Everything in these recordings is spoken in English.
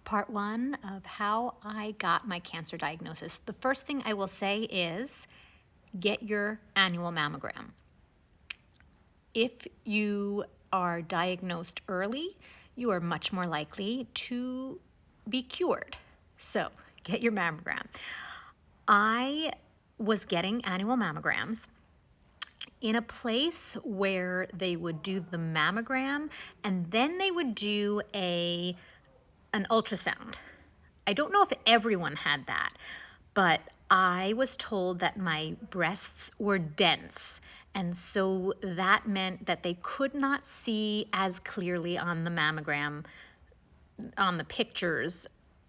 part one of how I got my cancer diagnosis. The first thing I will say is get your annual mammogram. If you are diagnosed early, you are much more likely to be cured. So get your mammogram. I was getting annual mammograms in a place where they would do the mammogram and then they would do an ultrasound. I don't know if everyone had that, but I was told that my breasts were dense. And so that meant that they could not see as clearly on the mammogram, on the pictures,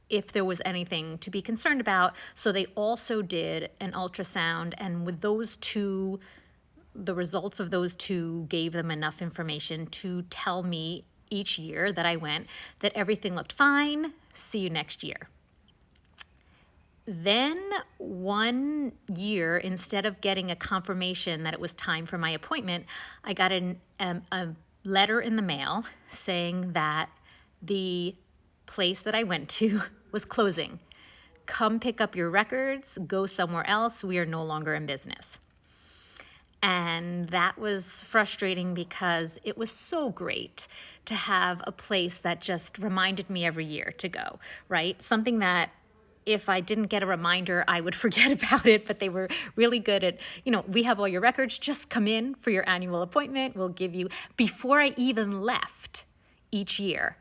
if there was anything to be concerned about. So they also did an ultrasound, and with those two, the results of those two gave them enough information to tell me each year that I went that everything looked fine, see you next year. Then one year, instead of getting a confirmation that it was time for my appointment, I got a letter in the mail saying that the place that I went to was closing. Come pick up your records, go somewhere else, we are no longer in business. And that was frustrating because it was so great to have a place that just reminded me every year to go, right? Something that if I didn't get a reminder, I would forget about it, but they were really good at, we have all your records, just come in for your annual appointment. We'll give you, before I even left each year,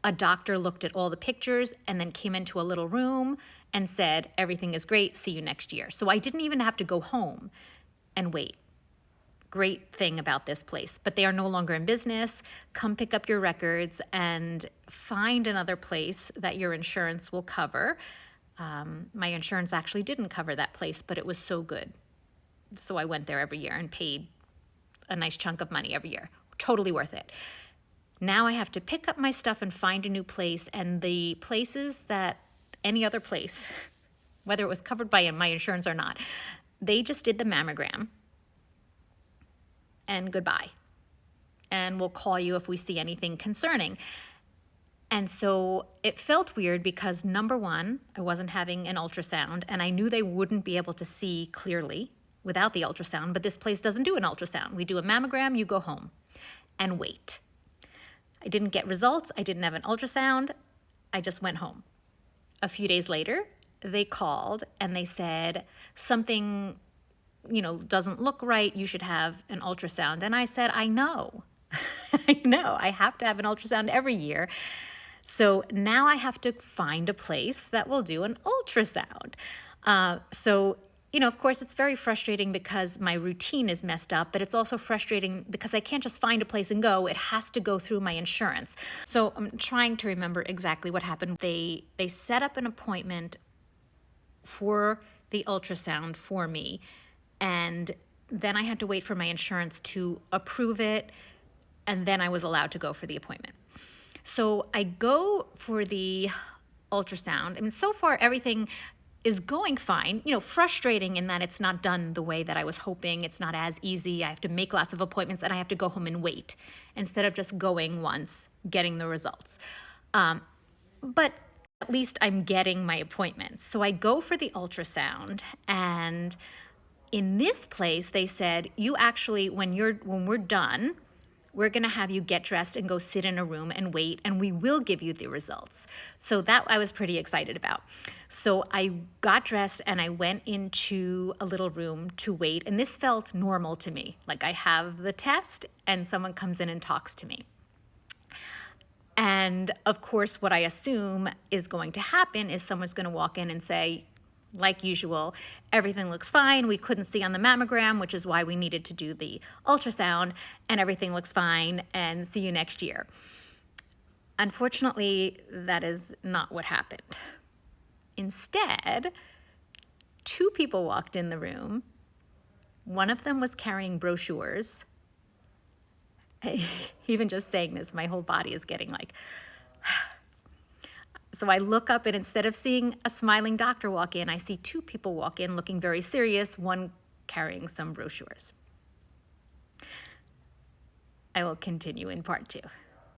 a doctor looked at all the pictures and then came into a little room and said, everything is great, see you next year. So I didn't even have to go home and wait. Great thing about this place, but they are no longer in business. Come pick up your records and find another place that your insurance will cover. My insurance actually didn't cover that place, but it was so good. So I went there every year and paid a nice chunk of money every year. Totally worth it. Now I have to pick up my stuff and find a new place, and the places that any other place, whether it was covered by my insurance or not, they just did the mammogram and goodbye. And we'll call you if we see anything concerning. And so it felt weird because number one, I wasn't having an ultrasound and I knew they wouldn't be able to see clearly without the ultrasound, but this place doesn't do an ultrasound. We do a mammogram, you go home and wait. I didn't get results, I didn't have an ultrasound, I just went home. A few days later, they called and they said something doesn't look right, you should have an ultrasound. And I said, I know, I have to have an ultrasound every year. So now I have to find a place that will do an ultrasound. Of course, it's very frustrating because my routine is messed up, but it's also frustrating because I can't just find a place and go. It has to go through my insurance. So I'm trying to remember exactly what happened. They set up an appointment for the ultrasound for me, and then I had to wait for my insurance to approve it, and then I was allowed to go for the appointment. So I go for the ultrasound. I mean, so far everything is going fine, frustrating in that it's not done the way that I was hoping. It's not as easy. I have to make lots of appointments and I have to go home and wait instead of just going once, getting the results. But at least I'm getting my appointments. So I go for the ultrasound, and in this place, they said, you actually, when we're done, we're going to have you get dressed and go sit in a room and wait, and we will give you the results. So that I was pretty excited about. So I got dressed and I went into a little room to wait, and this felt normal to me. Like I have the test and someone comes in and talks to me. And of course, what I assume is going to happen is someone's going to walk in and say, like usual, everything looks fine. We couldn't see on the mammogram, which is why we needed to do the ultrasound, and everything looks fine, and see you next year. Unfortunately, that is not what happened. Instead, two people walked in the room. One of them was carrying brochures. Even just saying this, my whole body is getting like... So I look up, and instead of seeing a smiling doctor walk in, I see two people walk in looking very serious, one carrying some brochures. I will continue in part 2.